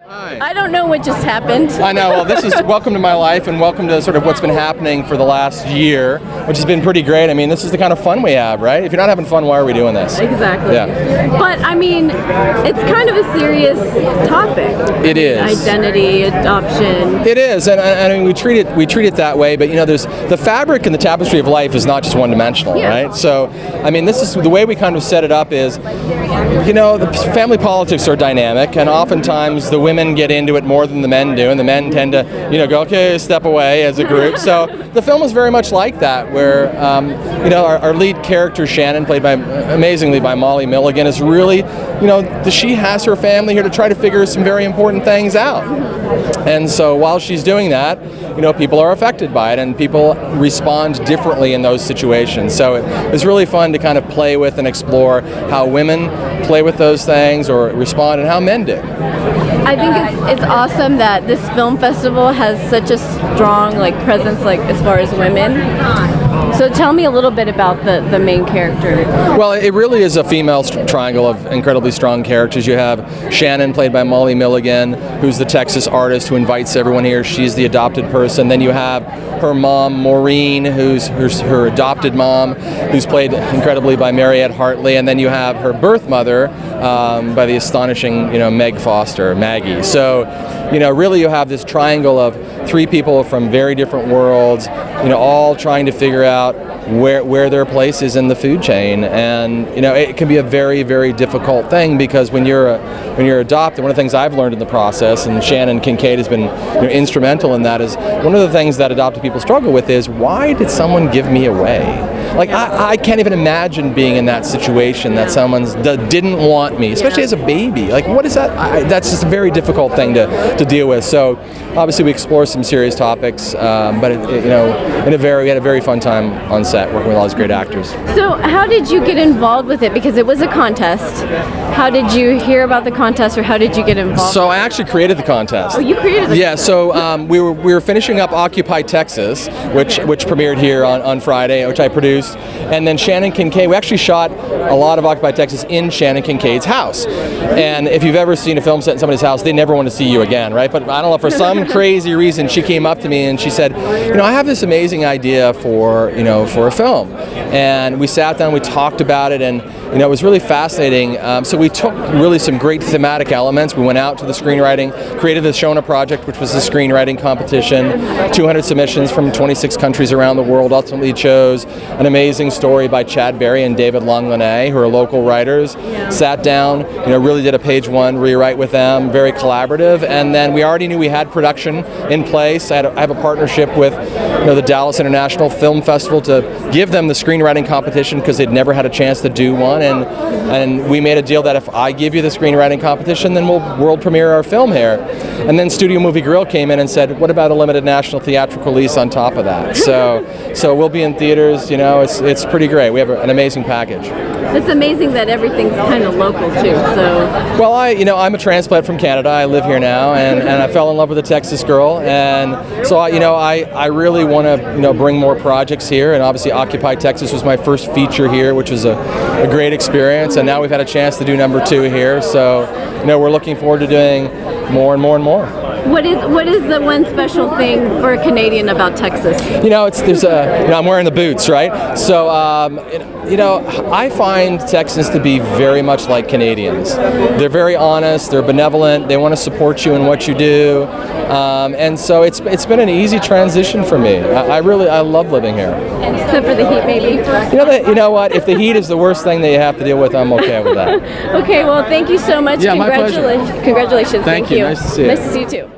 Hi. I don't know what just happened. I know. Well, this is welcome to my life and welcome to sort of what's been happening for the last year, which has been pretty great. I mean, this is the kind of fun we have, right? If you're not having fun, why are we doing this? Exactly. Yeah. But I mean, it's kind of a serious topic. It is. Identity, adoption. It is, and I mean, we treat it that way. But you know, there's the fabric and the tapestry of life is not just one-dimensional, right? So, I mean, this is the way we kind of set it up. Is, you know, the family politics are dynamic, and oftentimes the women get into it more than the men do, and the men tend to, you know, go, okay, step away as a group. So the film is very much like that, where you know, our lead character Shannon, played by amazingly by Molly Milligan, is really, you know, she has her family here to try to figure some very important things out. And so while she's doing that, you know, people are affected by it, and people respond differently in those situations. So it's really fun to kind of play with and explore how women play with those things or respond, and how men do. I think it's awesome that this film festival has such a strong presence as far as women. So tell me a little bit about the main character. Well, it really is a female triangle of incredibly strong characters. You have Shannon, played by Molly Milligan, who's the Texas artist who invites everyone here. She's the adopted person. Then you have her mom, Maureen, who's her adopted mom, who's played incredibly by Mariette Hartley. And then you have her birth mother by the astonishing, you know, Meg Foster, Maggie. So, you know, really you have this triangle of three people from very different worlds, you know, all trying to figure out where their place is in the food chain. And you know, it can be a very, very difficult thing, because when you're adopted, one of the things I've learned in the process, and Shannon Kincaid has been, you know, instrumental in that, is one of the things that adopted people struggle with is, why did someone give me away? Like, I can't even imagine being in that situation, that someone didn't want me, especially as a baby. Like, what is that? That's just a very difficult thing to deal with. So obviously we explore some serious topics, but you know, we had a very fun time on set working with all these great actors. So how did you get involved with it? Because it was a contest. How did you hear about the contest, or how did you get involved? So I actually created the contest. Oh, you created the Yeah, so we were finishing up Occupy Texas, which premiered here on Friday, which I produced. And then Shannon Kincaid, we actually shot a lot of Occupy Texas in Shannon Kincaid's house. And if you've ever seen a film set in somebody's house, they never want to see you again, right? But I don't know, for some crazy reason, she came up to me and she said, you know, I have this amazing idea for a film. And we sat down, we talked about it, and you know, it was really fascinating. So we took really some great thematic elements. We went out to the screenwriting, created the Shona Project, which was the screenwriting competition. 200 submissions from 26 countries around the world ultimately chose an amazing story by Chad Berry and David Longlanet, who are local writers. Yeah. Sat down, you know, really did a page one rewrite with them, very collaborative. And then we already knew we had production in place. I have a partnership with, you know, the Dallas International Film Festival to give them the screenwriting competition, because they'd never had a chance to do one. And we made a deal that if I give you the screenwriting competition, then we'll world premiere our film here. And then Studio Movie Grill came in and said, what about a limited national theatrical release on top of that? So we'll be in theaters. You know, it's pretty great. We have an amazing package. It's amazing that everything's kind of local too. So. Well, I'm a transplant from Canada. I live here now, and I fell in love with a Texas girl, and so I really want to, you know, bring more projects here. And obviously, Occupy Texas was my first feature here, which was a great experience. And now we've had a chance to do number 2 here. So, you know, we're looking forward to doing more and more and more. What is the one special thing for a Canadian about Texas? You know, I'm wearing the boots, right? So, you know, I find Texans to be very much like Canadians. They're very honest, they're benevolent, they want to support you in what you do, and so it's been an easy transition for me. I love living here. Except for the heat, maybe. You know what? If the heat is the worst thing that you have to deal with, I'm okay with that. Okay, well, thank you so much. Yeah, my pleasure. Congratulations. Thank you. Nice to see you. Nice to see you too.